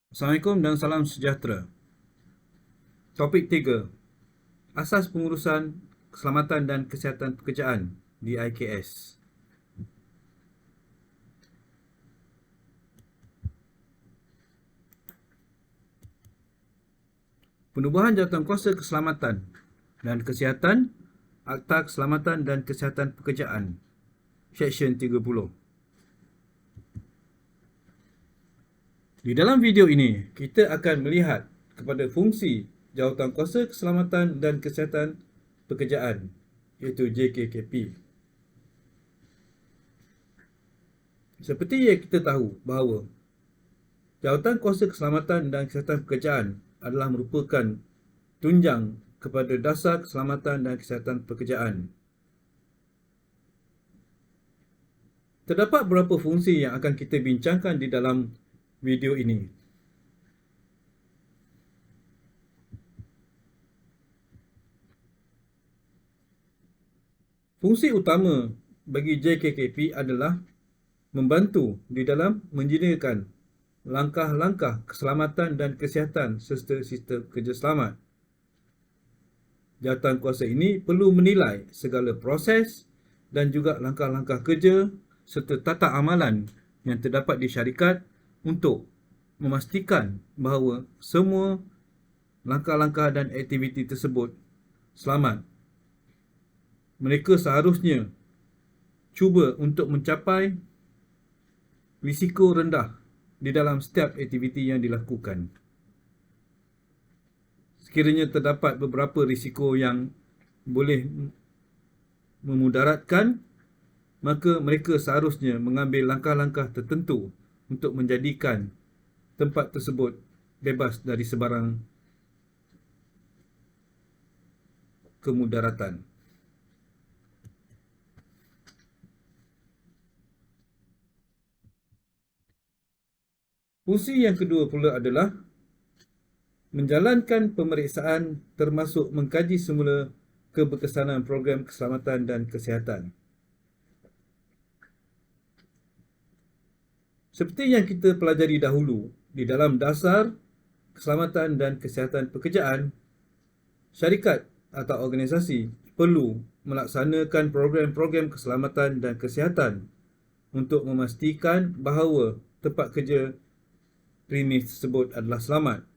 Assalamualaikum dan salam sejahtera. Topik 3. Asas pengurusan keselamatan dan kesihatan pekerjaan di IKS. Penubuhan Jawatankuasa Keselamatan dan Kesihatan, Akta Keselamatan dan Kesihatan Pekerjaan, Seksyen 30. Di dalam video ini, kita akan melihat kepada fungsi Jawatankuasa Keselamatan dan Kesihatan Pekerjaan, iaitu JKKP. Seperti yang kita tahu bahawa Jawatankuasa Keselamatan dan Kesihatan Pekerjaan adalah merupakan tunjang kepada dasar keselamatan dan kesihatan pekerjaan. Terdapat beberapa fungsi yang akan kita bincangkan di dalam video ini. Fungsi utama bagi JKKP adalah membantu di dalam menjadikan langkah-langkah keselamatan dan kesihatan serta sistem kerja selamat. Jawatankuasa ini perlu menilai segala proses dan juga langkah-langkah kerja serta tata amalan yang terdapat di syarikat untuk memastikan bahawa semua langkah-langkah dan aktiviti tersebut selamat. Mereka seharusnya cuba untuk mencapai risiko rendah di dalam setiap aktiviti yang dilakukan. Sekiranya terdapat beberapa risiko yang boleh memudaratkan, maka mereka seharusnya mengambil langkah-langkah tertentu untuk menjadikan tempat tersebut bebas dari sebarang kemudaratan. Fungsi yang kedua pula adalah menjalankan pemeriksaan termasuk mengkaji semula keberkesanan program keselamatan dan kesihatan. Seperti yang kita pelajari dahulu, di dalam dasar keselamatan dan kesihatan pekerjaan, syarikat atau organisasi perlu melaksanakan program-program keselamatan dan kesihatan untuk memastikan bahawa tempat kerja premis tersebut adalah selamat.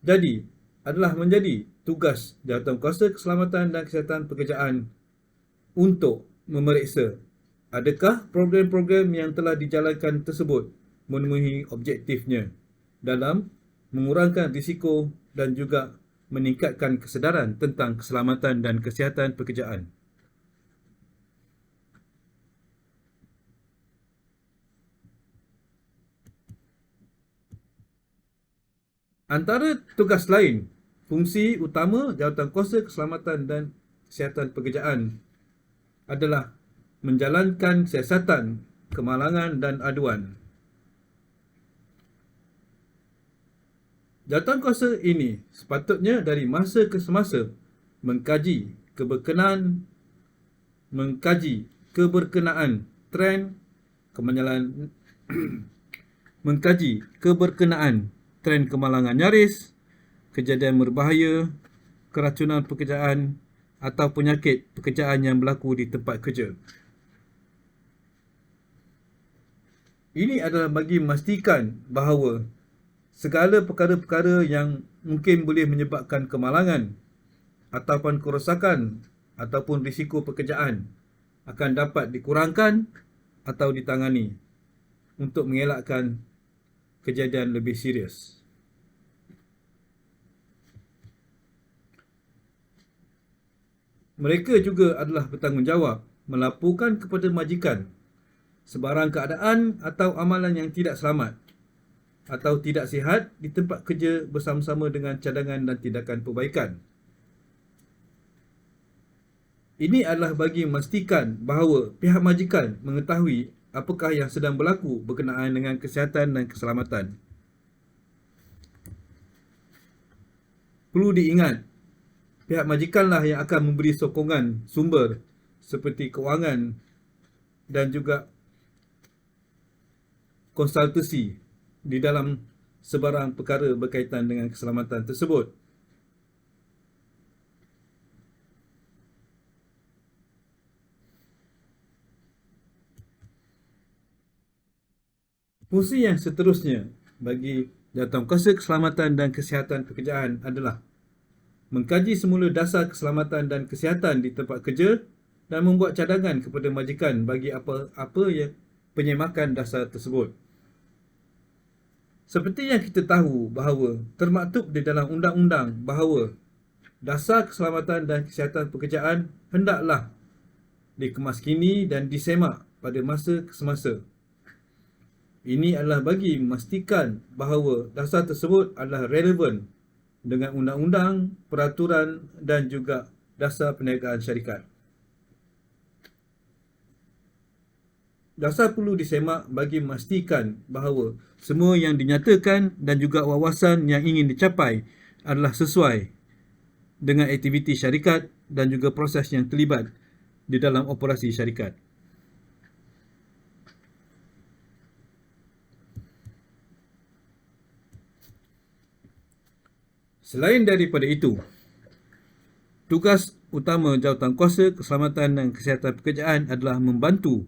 Jadi, adalah menjadi tugas Jawatankuasa Keselamatan dan Kesihatan Pekerjaan untuk memeriksa adakah program-program yang telah dijalankan tersebut memenuhi objektifnya dalam mengurangkan risiko dan juga meningkatkan kesedaran tentang keselamatan dan kesihatan pekerjaan. Antara tugas lain, fungsi utama Jawatankuasa Keselamatan dan Kesihatan Pekerjaan adalah menjalankan siasatan, kemalangan dan aduan. Jawatankuasa ini sepatutnya dari masa ke semasa mengkaji keberkenaan trend kemalangan mengkaji keberkenaan trend kemalangan nyaris, kejadian berbahaya, keracunan pekerjaan atau penyakit pekerjaan yang berlaku di tempat kerja. Ini adalah bagi memastikan bahawa segala perkara-perkara yang mungkin boleh menyebabkan kemalangan ataupun kerosakan ataupun risiko pekerjaan akan dapat dikurangkan atau ditangani untuk mengelakkan kejadian lebih serius. Mereka juga adalah bertanggungjawab melaporkan kepada majikan sebarang keadaan atau amalan yang tidak selamat atau tidak sihat di tempat kerja bersama-sama dengan cadangan dan tindakan perbaikan. Ini adalah bagi memastikan bahawa pihak majikan mengetahui apakah yang sedang berlaku berkenaan dengan kesihatan dan keselamatan. Perlu diingat, pihak majikanlah yang akan memberi sokongan sumber seperti kewangan dan juga konsultasi di dalam sebarang perkara berkaitan dengan keselamatan tersebut. Fungsi yang seterusnya bagi Jawatankuasa Keselamatan dan Kesihatan Pekerjaan adalah mengkaji semula dasar keselamatan dan kesihatan di tempat kerja dan membuat cadangan kepada majikan bagi apa yang penyemakan dasar tersebut. Seperti yang kita tahu bahawa termaktub di dalam undang-undang bahawa dasar keselamatan dan kesihatan pekerjaan hendaklah dikemaskini dan disemak pada masa ke semasa. Ini adalah bagi memastikan bahawa dasar tersebut adalah relevan dengan undang-undang, peraturan dan juga dasar perniagaan syarikat. Dasar perlu disemak bagi memastikan bahawa semua yang dinyatakan dan juga wawasan yang ingin dicapai adalah sesuai dengan aktiviti syarikat dan juga proses yang terlibat di dalam operasi syarikat. Selain daripada itu, tugas utama Jawatankuasa Keselamatan dan Kesihatan Pekerjaan adalah membantu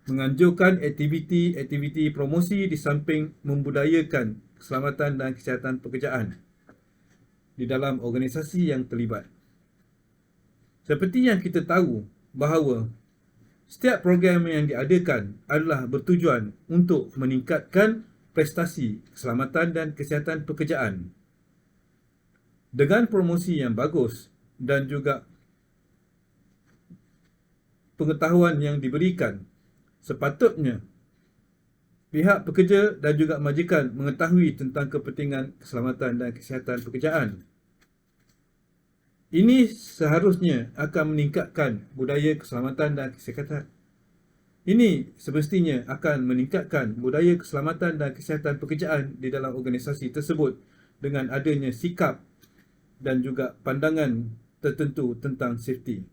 menganjurkan aktiviti-aktiviti promosi di samping membudayakan keselamatan dan kesihatan pekerjaan di dalam organisasi yang terlibat. Seperti yang kita tahu bahawa setiap program yang diadakan adalah bertujuan untuk meningkatkan prestasi keselamatan dan kesihatan pekerjaan. Dengan promosi yang bagus dan juga pengetahuan yang diberikan, sepatutnya pihak pekerja dan juga majikan mengetahui tentang kepentingan keselamatan dan kesihatan pekerjaan. Ini seharusnya akan meningkatkan budaya keselamatan dan kesihatan. Ini semestinya akan meningkatkan budaya keselamatan dan kesihatan pekerjaan di dalam organisasi tersebut dengan adanya sikap dan juga pandangan tertentu tentang safety,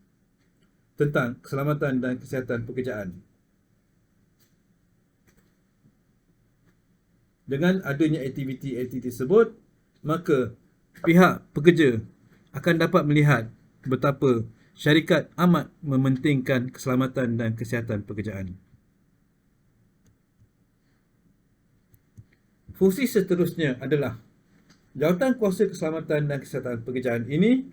tentang keselamatan dan kesihatan pekerjaan. Dengan adanya aktiviti-aktiviti tersebut, maka pihak pekerja akan dapat melihat betapa syarikat amat mementingkan keselamatan dan kesihatan pekerjaan. Fungsi seterusnya adalah Jawatankuasa Keselamatan dan Kesihatan Pekerjaan ini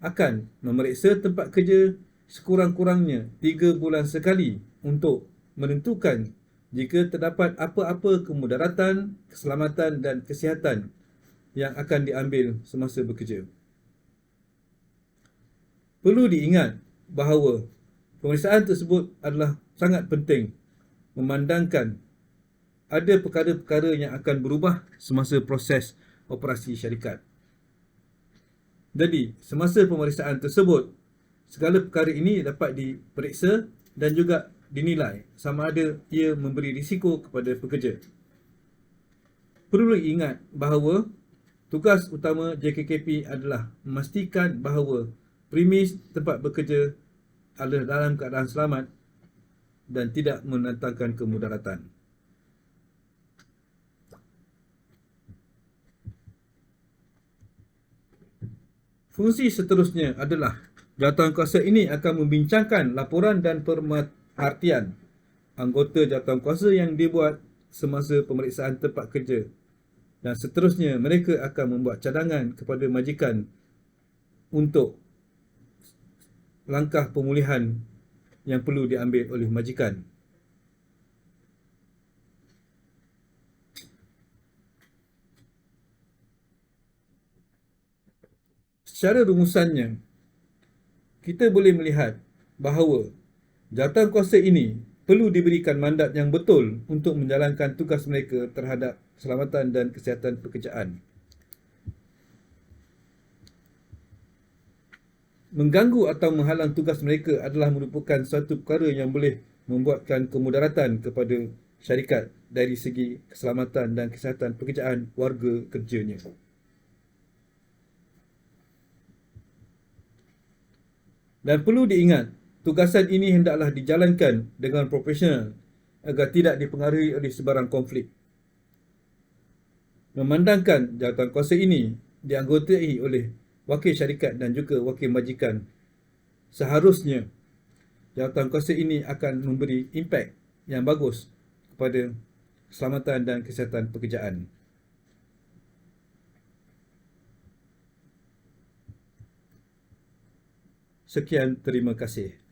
akan memeriksa tempat kerja sekurang-kurangnya 3 bulan sekali untuk menentukan jika terdapat apa-apa kemudaratan, keselamatan dan kesihatan yang akan diambil semasa bekerja. Perlu diingat bahawa pemeriksaan tersebut adalah sangat penting memandangkan ada perkara-perkara yang akan berubah semasa proses operasi syarikat. Jadi, semasa pemeriksaan tersebut, segala perkara ini dapat diperiksa dan juga dinilai sama ada ia memberi risiko kepada pekerja. Perlu ingat bahawa tugas utama JKKP adalah memastikan bahawa premis tempat bekerja adalah dalam keadaan selamat dan tidak mendatangkan kemudaratan. Fungsi seterusnya adalah Jawatankuasa ini akan membincangkan laporan dan pemerhatian anggota Jawatankuasa yang dibuat semasa pemeriksaan tempat kerja, dan seterusnya mereka akan membuat cadangan kepada majikan untuk langkah pemulihan yang perlu diambil oleh majikan. Secara rumusannya, kita boleh melihat bahawa Jawatankuasa ini perlu diberikan mandat yang betul untuk menjalankan tugas mereka terhadap keselamatan dan kesihatan pekerjaan. Mengganggu atau menghalang tugas mereka adalah merupakan suatu perkara yang boleh membuatkan kemudaratan kepada syarikat dari segi keselamatan dan kesihatan pekerjaan warga kerjanya. Dan perlu diingat, tugasan ini hendaklah dijalankan dengan profesional agar tidak dipengaruhi oleh sebarang konflik. Memandangkan jawatankuasa ini dianggotai oleh wakil syarikat dan juga wakil majikan, seharusnya jawatankuasa ini akan memberi impak yang bagus kepada keselamatan dan kesihatan pekerjaan. Sekian, terima kasih.